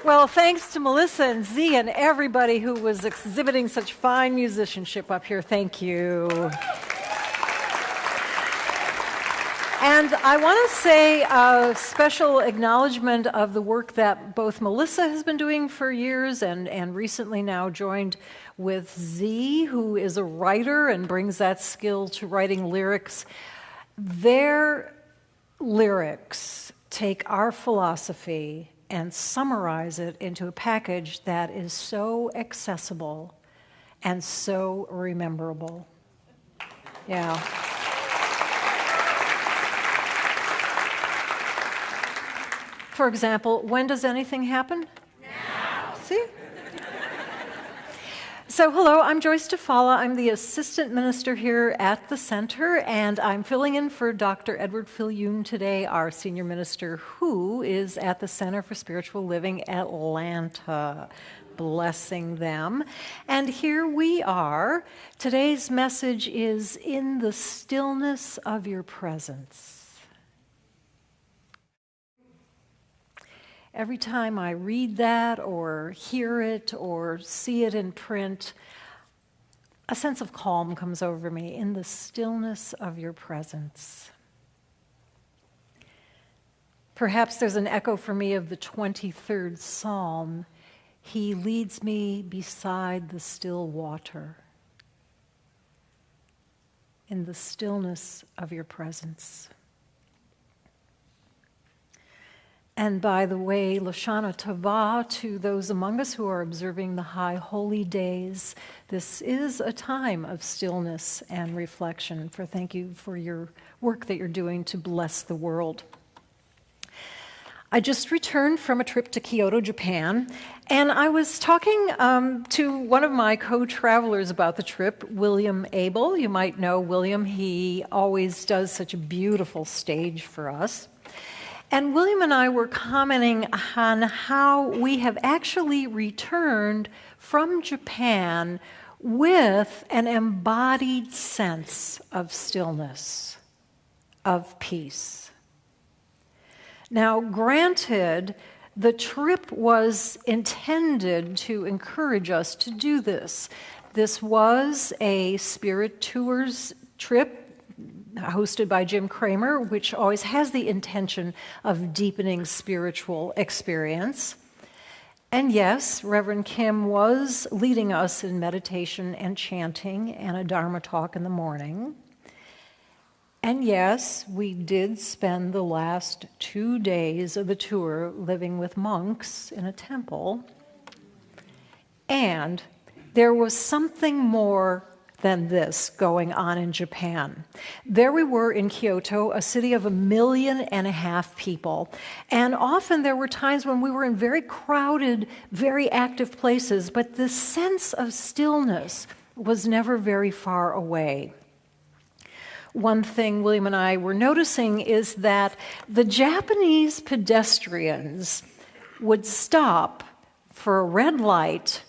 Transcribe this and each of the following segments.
Well, thanks to Melissa and Z and everybody who was exhibiting such fine musicianship up here. Thank you. And I want to say a special acknowledgement of the work that both Melissa has been doing for years and recently now joined with Z, who is a writer and brings that skill to writing lyrics. Their lyrics take our philosophy and summarize it into a package that is so accessible and so rememberable. Yeah. For example, when does anything happen? Now. See? So, hello, I'm Joyce. I'm the assistant minister here at the center, and I'm filling in for Dr. Edward Fillion today, our senior minister, who is at the Center for Spiritual Living Atlanta. Blessing them. And here we are. Today's message is in the stillness of your presence. Every time I read that or hear it or see it in print, a sense of calm comes over me in the stillness of your presence. Perhaps there's an echo for me of the 23rd Psalm. He leads me beside the still water. In the stillness of your presence. And by the way, Lashana Tova, to those among us who are observing the high holy days, this is a time of stillness and reflection. Thank you for your work that you're doing to bless the world. I just returned from a trip to Kyoto, Japan, and I was talking to one of my co-travelers about the trip, William Abel. You might know William. He always does such a beautiful stage for us. And William and I were commenting on how we have actually returned from Japan with an embodied sense of stillness, of peace. Now, granted, the trip was intended to encourage us to do this. This was a Spirit Tours trip hosted by Jim Kramer, which always has the intention of deepening spiritual experience. And yes, Reverend Kim was leading us in meditation and chanting and a Dharma talk in the morning. And yes, we did spend the last 2 days of the tour living with monks in a temple. And there was something more than this going on in Japan. There we were in Kyoto, a city of 1.5 million people. And often there were times when we were in very crowded, very active places, but this sense of stillness was never very far away. One thing William and I were noticing is that the Japanese pedestrians would stop for a red light,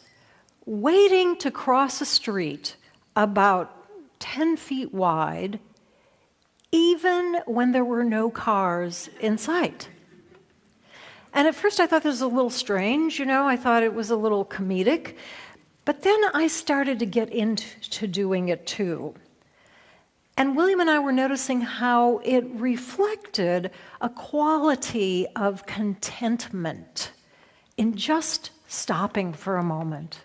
waiting to cross a street about 10 feet wide, even when there were no cars in sight. And at first I thought this was a little strange, I thought it was a little comedic, but then I started to get into doing it too. And William and I were noticing how it reflected a quality of contentment in just stopping for a moment,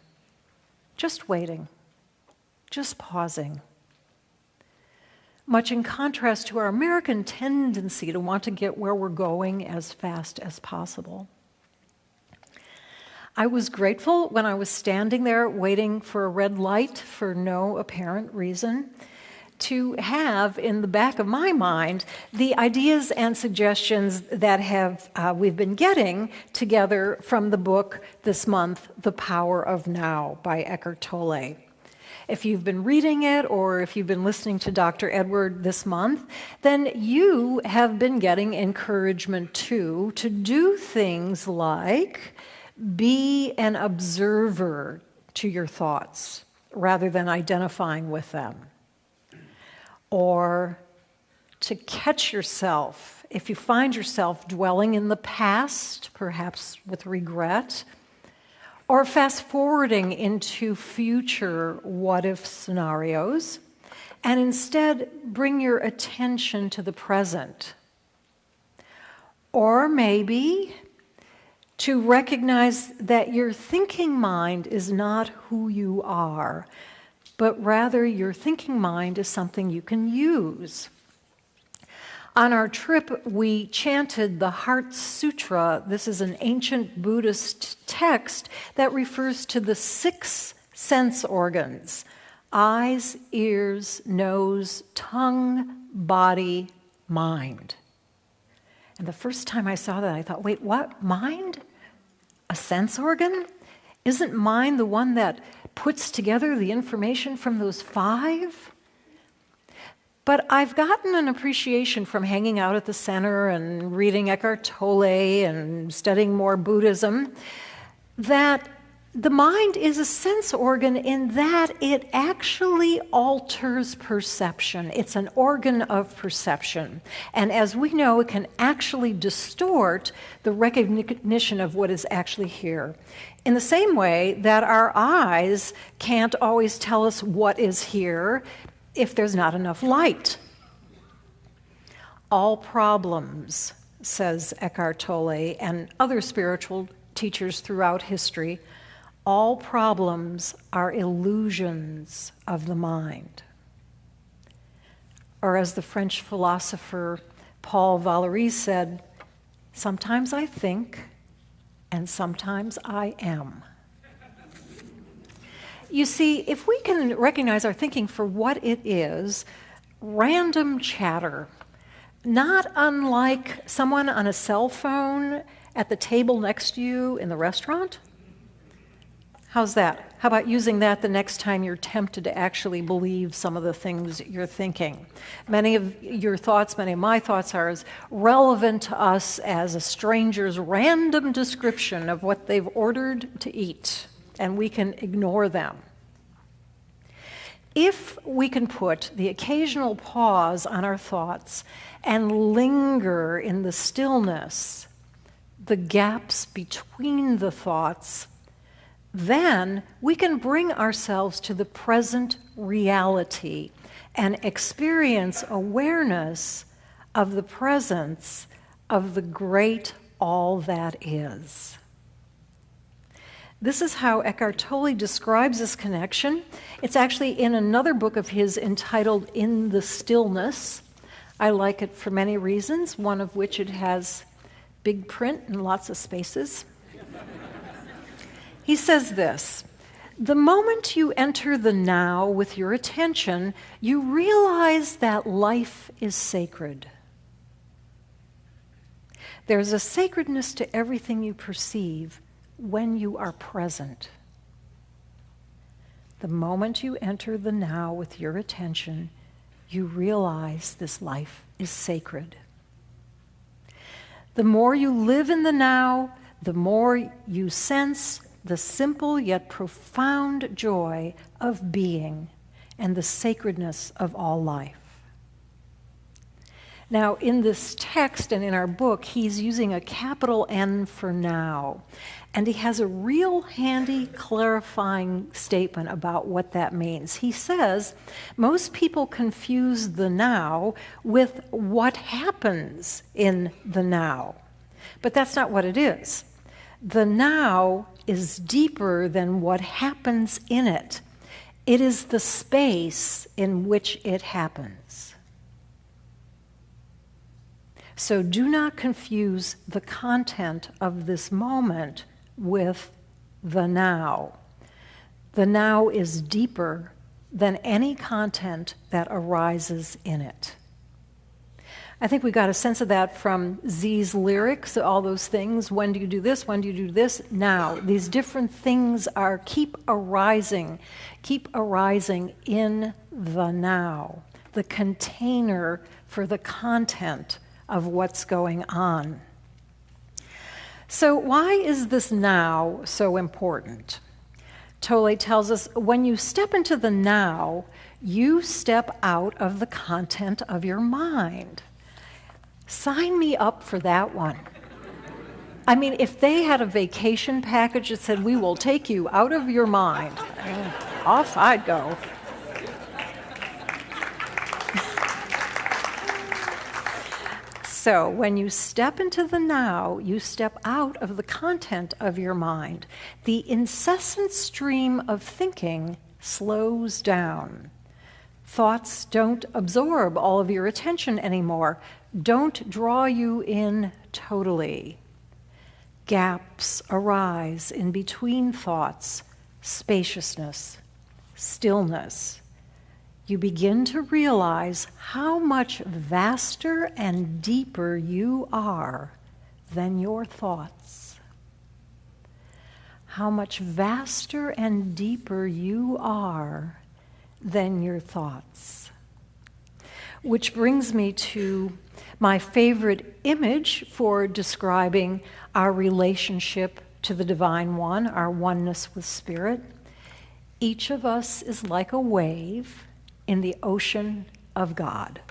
just waiting. Just pausing. Much in contrast to our American tendency to want to get where we're going as fast as possible. I was grateful when I was standing there waiting for a red light for no apparent reason to have in the back of my mind the ideas and suggestions that we've been getting together from the book this month, The Power of Now by Eckhart Tolle. If you've been reading it or if you've been listening to Dr. Edward this month, then you have been getting encouragement too to do things like be an observer to your thoughts rather than identifying with them, or to catch yourself if you find yourself dwelling in the past, perhaps with regret, or fast forwarding into future what-if scenarios, and instead bring your attention to the present. Or maybe to recognize that your thinking mind is not who you are, but rather your thinking mind is something you can use. On our trip, we chanted the Heart Sutra. This is an ancient Buddhist text that refers to the 6 sense organs: eyes, ears, nose, tongue, body, mind. And the first time I saw that, I thought, wait, what? Mind? A sense organ? Isn't mind the one that puts together the information from those 5? But I've gotten an appreciation from hanging out at the center and reading Eckhart Tolle and studying more Buddhism that the mind is a sense organ in that it actually alters perception. It's an organ of perception. And as we know, it can actually distort the recognition of what is actually here. In the same way that our eyes can't always tell us what is here if there's not enough light. All problems, says Eckhart Tolle and other spiritual teachers throughout history, all problems are illusions of the mind. Or as the French philosopher Paul Valéry said, sometimes I think and sometimes I am. You see, if we can recognize our thinking for what it is, random chatter, not unlike someone on a cell phone at the table next to you in the restaurant. How's that? How about using that the next time you're tempted to actually believe some of the things you're thinking? Many of your thoughts, many of my thoughts are as relevant to us as a stranger's random description of what they've ordered to eat, and we can ignore them. If we can put the occasional pause on our thoughts and linger in the stillness, the gaps between the thoughts, then we can bring ourselves to the present reality and experience awareness of the presence of the great all that is. This is how Eckhart Tolle describes this connection. It's actually in another book of his entitled In the Stillness. I like it for many reasons, one of which it has big print and lots of spaces. He says this: the moment you enter the now with your attention, you realize that life is sacred. There's a sacredness to everything you perceive when you are present. The moment you enter the now with your attention, you realize this life is sacred. The more you live in the now, the more you sense the simple yet profound joy of being and the sacredness of all life. Now, in this text and in our book, he's using a capital N for now, and he has a real handy clarifying statement about what that means. He says, most people confuse the now with what happens in the now, but that's not what it is. The now is deeper than what happens in it. It is the space in which it happens. So do not confuse the content of this moment with the now. The now is deeper than any content that arises in it. I think we got a sense of that from Z's lyrics, all those things. When do you do this? When do you do this? Now. These different things keep arising in the now, the container for the content of what's going on. So why is this now so important? Tolle tells us, when you step into the now, you step out of the content of your mind. Sign me up for that one. I mean, if they had a vacation package that said, we will take you out of your mind, off I'd go. So when you step into the now, you step out of the content of your mind. The incessant stream of thinking slows down. Thoughts don't absorb all of your attention anymore, don't draw you in totally. Gaps arise in between thoughts, spaciousness, stillness. You begin to realize how much vaster and deeper you are than your thoughts. How much vaster and deeper you are than your thoughts. Which brings me to my favorite image for describing our relationship to the Divine One, our oneness with Spirit. Each of us is like a wave in the ocean of God.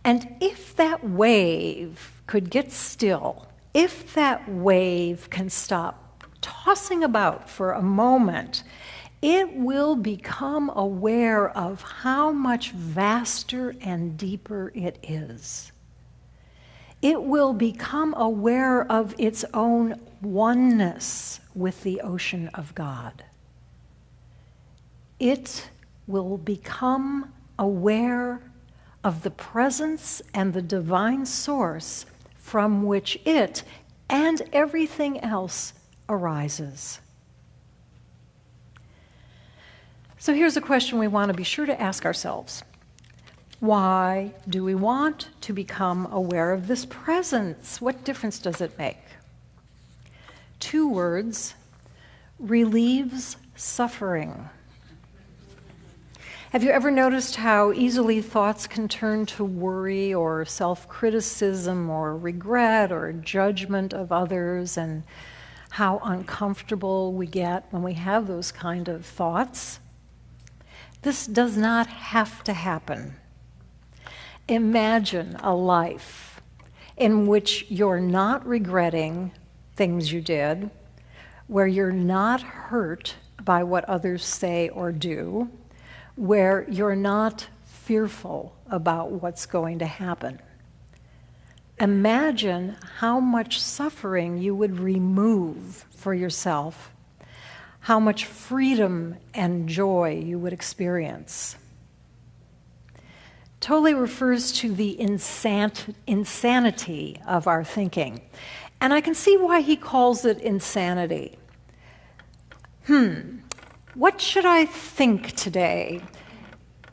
And if that wave could get still, if that wave can stop tossing about for a moment, it will become aware of how much vaster and deeper it is. It will become aware of its own oneness with the ocean of God. It will become aware of the presence and the divine source from which it and everything else arises. So here's a question we want to be sure to ask ourselves. Why do we want to become aware of this presence? What difference does it make? 2 words: relieves suffering. Have you ever noticed how easily thoughts can turn to worry or self-criticism or regret or judgment of others, and how uncomfortable we get when we have those kind of thoughts? This does not have to happen. Imagine a life in which you're not regretting things you did, where you're not hurt by what others say or do, where you're not fearful about what's going to happen. Imagine how much suffering you would remove for yourself, how much freedom and joy you would experience. Tolle refers to the insanity of our thinking, and I can see why he calls it insanity. What should I think today?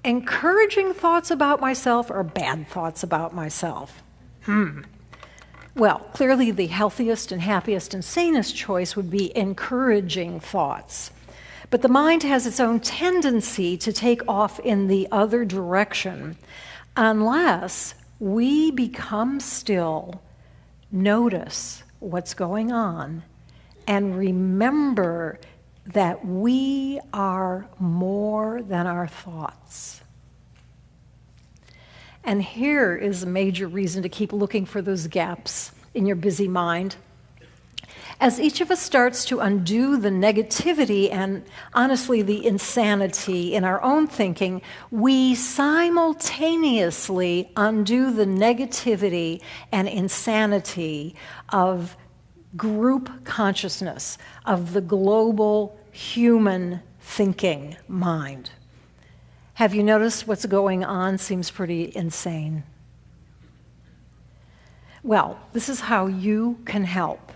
Encouraging thoughts about myself or bad thoughts about myself? Well, clearly the healthiest and happiest and sanest choice would be encouraging thoughts. But the mind has its own tendency to take off in the other direction unless we become still, notice what's going on, and remember that we are more than our thoughts. And here is a major reason to keep looking for those gaps in your busy mind. As each of us starts to undo the negativity and, honestly, the insanity in our own thinking, we simultaneously undo the negativity and insanity of group consciousness, of the global human thinking mind. Have you noticed what's going on seems pretty insane? Well, this is how you can help.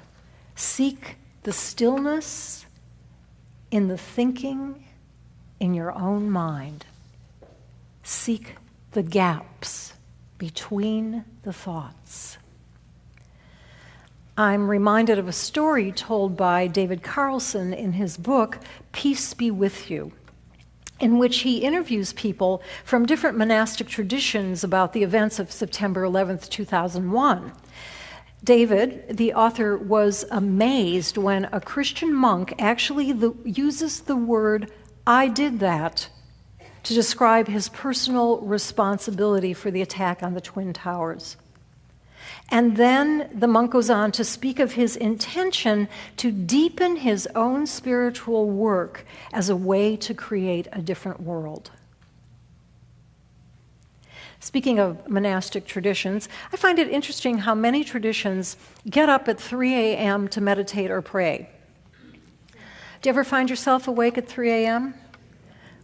Seek the stillness in the thinking in your own mind. Seek the gaps between the thoughts. I'm reminded of a story told by David Carlson in his book, Peace Be With You, in which he interviews people from different monastic traditions about the events of September 11th, 2001. David, the author, was amazed when a Christian monk actually uses the word, "I did that," to describe his personal responsibility for the attack on the Twin Towers. And then the monk goes on to speak of his intention to deepen his own spiritual work as a way to create a different world. Speaking of monastic traditions, I find it interesting how many traditions get up at 3 a.m. to meditate or pray. Do you ever find yourself awake at 3 a.m.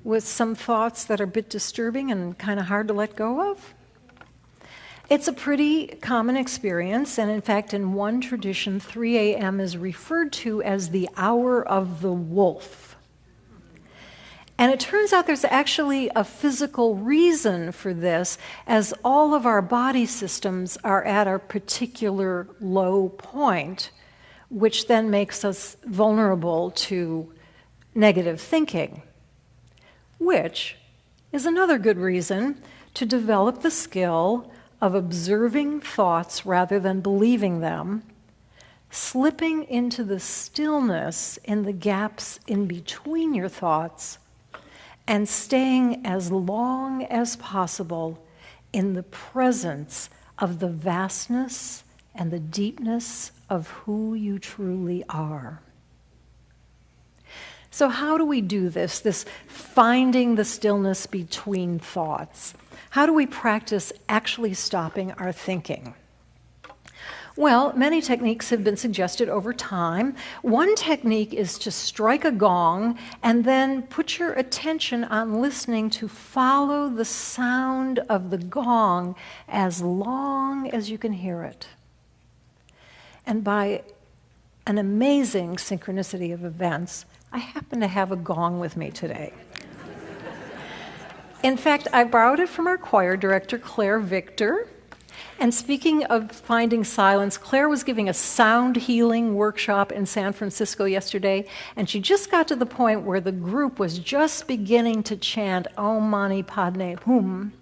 with some thoughts that are a bit disturbing and kind of hard to let go of? It's a pretty common experience, and in fact, in one tradition, 3 a.m. is referred to as the hour of the wolf. And it turns out there's actually a physical reason for this, as all of our body systems are at a particular low point, which then makes us vulnerable to negative thinking, which is another good reason to develop the skill of observing thoughts rather than believing them, slipping into the stillness in the gaps in between your thoughts, and staying as long as possible in the presence of the vastness and the deepness of who you truly are. So how do we do this finding the stillness between thoughts? How do we practice actually stopping our thinking? Well, many techniques have been suggested over time. One technique is to strike a gong and then put your attention on listening to follow the sound of the gong as long as you can hear it. And by an amazing synchronicity of events, I happen to have a gong with me today. In fact, I borrowed it from our choir director, Claire Victor. And speaking of finding silence, Claire was giving a sound healing workshop in San Francisco yesterday, and she just got to the point where the group was just beginning to chant Om Mani Padme Hum,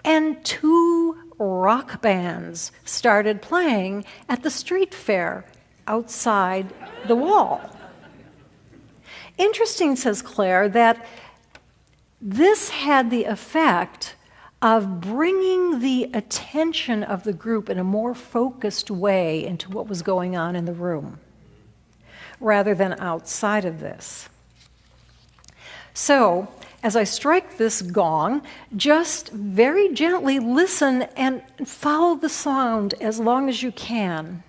and 2 rock bands started playing at the street fair outside the wall. Interesting, says Claire, that this had the effect of bringing the attention of the group in a more focused way into what was going on in the room, rather than outside of this. So, as I strike this gong, just very gently listen and follow the sound as long as you can.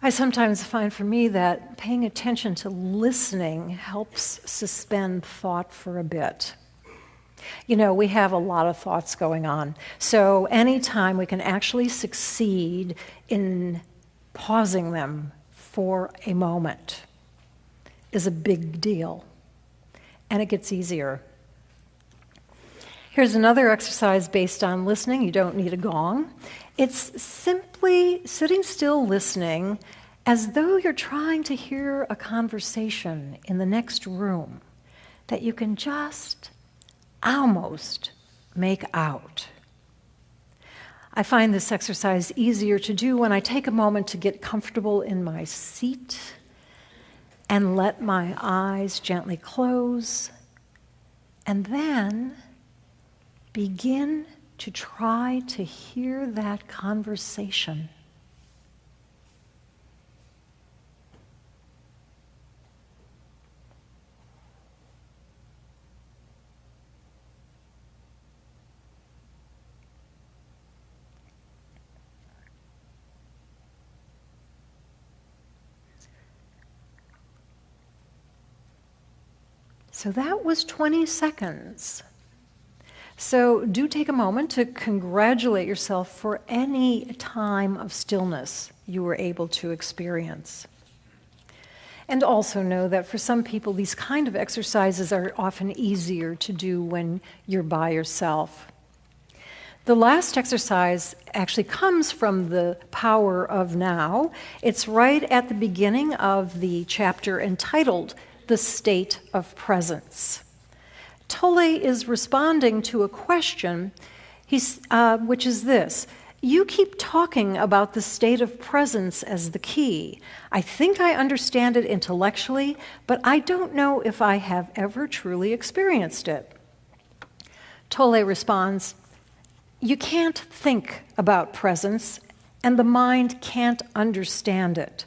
I sometimes find for me that paying attention to listening helps suspend thought for a bit. You know, we have a lot of thoughts going on. So anytime we can actually succeed in pausing them for a moment is a big deal. And it gets easier. Here's another exercise based on listening. You don't need a gong. It's simply sitting still listening as though you're trying to hear a conversation in the next room that you can just almost make out. I find this exercise easier to do when I take a moment to get comfortable in my seat and let my eyes gently close, and then begin to try to hear that conversation. So that was 20 seconds. So do take a moment to congratulate yourself for any time of stillness you were able to experience. And also know that for some people, these kind of exercises are often easier to do when you're by yourself. The last exercise actually comes from the Power of Now. It's right at the beginning of the chapter entitled The State of Presence. Tolle is responding to a question, which is this: you keep talking about the state of presence as the key. I think I understand it intellectually, but I don't know if I have ever truly experienced it. Tolle responds, you can't think about presence, and the mind can't understand it.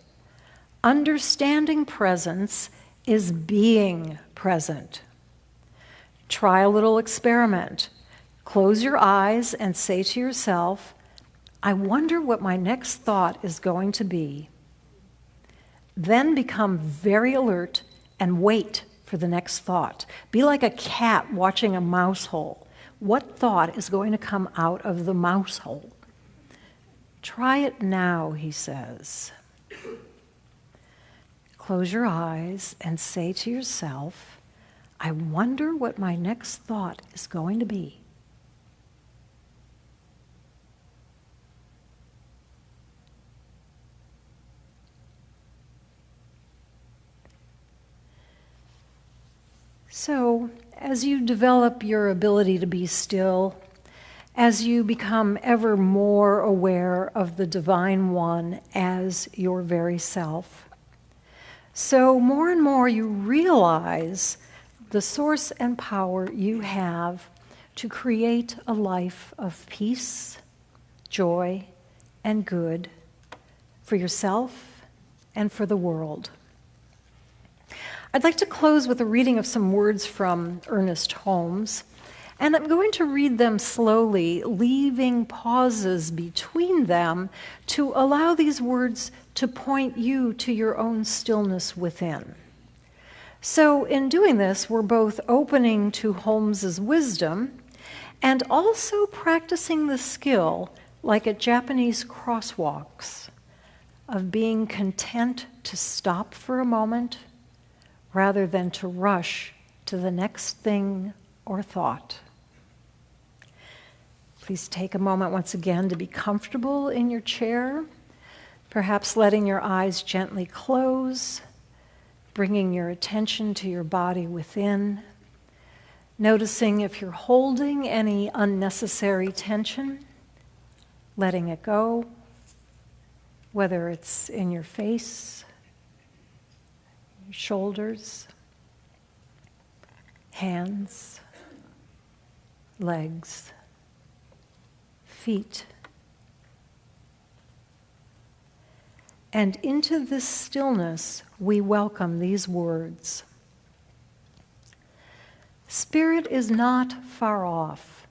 Understanding presence is being present. Try a little experiment. Close your eyes and say to yourself, I wonder what my next thought is going to be. Then become very alert and wait for the next thought. Be like a cat watching a mouse hole. What thought is going to come out of the mouse hole? Try it now, he says. Close your eyes and say to yourself, I wonder what my next thought is going to be. So, as you develop your ability to be still, as you become ever more aware of the Divine One as your very self, so more and more you realize the source and power you have to create a life of peace, joy, and good for yourself and for the world. I'd like to close with a reading of some words from Ernest Holmes, and I'm going to read them slowly, leaving pauses between them to allow these words to point you to your own stillness within. So in doing this, we're both opening to Holmes's wisdom and also practicing the skill, like at Japanese crosswalks, of being content to stop for a moment rather than to rush to the next thing or thought. Please take a moment once again to be comfortable in your chair, perhaps letting your eyes gently close, bringing your attention to your body within, noticing if you're holding any unnecessary tension, letting it go, whether it's in your face, your shoulders, hands, legs, feet. And into this stillness, we welcome these words. Spirit is not far off.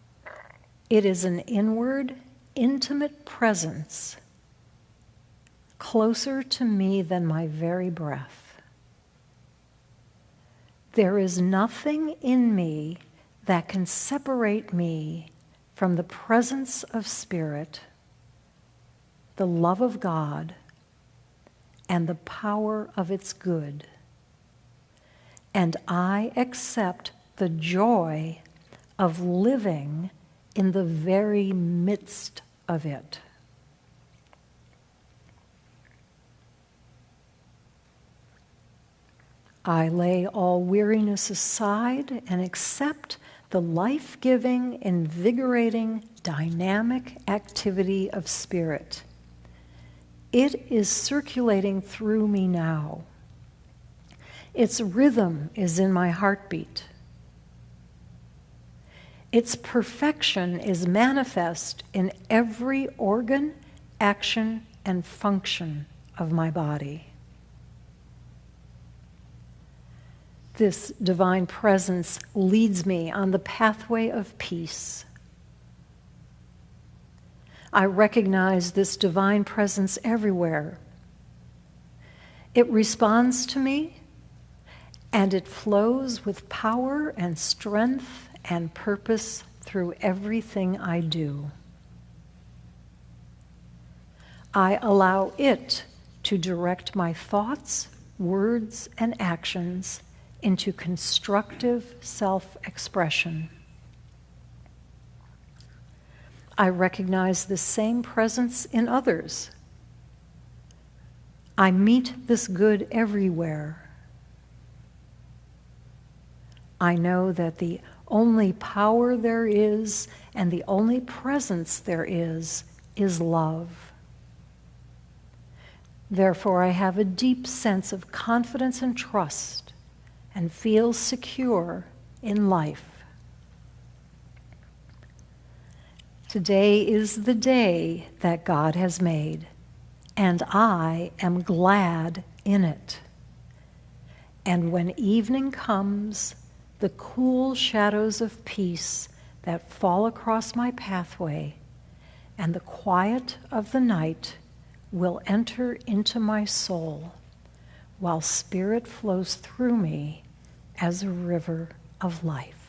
It is an inward, intimate presence, closer to me than my very breath. There is nothing in me that can separate me from the presence of Spirit, the love of God, and the power of its good. And I accept the joy of living in the very midst of it. I lay all weariness aside and accept the life-giving, invigorating, dynamic activity of Spirit. It is circulating through me now. Its rhythm is in my heartbeat. Its perfection is manifest in every organ, action, and function of my body. This divine presence leads me on the pathway of peace. I recognize this divine presence everywhere. It responds to me, and it flows with power and strength and purpose through everything I do. I allow it to direct my thoughts, words, and actions into constructive self-expression. I recognize the same presence in others. I meet this good everywhere. I know that the only power there is and the only presence there is love. Therefore, I have a deep sense of confidence and trust and feel secure in life. Today is the day that God has made, and I am glad in it. And when evening comes, the cool shadows of peace that fall across my pathway and the quiet of the night will enter into my soul, while spirit flows through me as a river of life.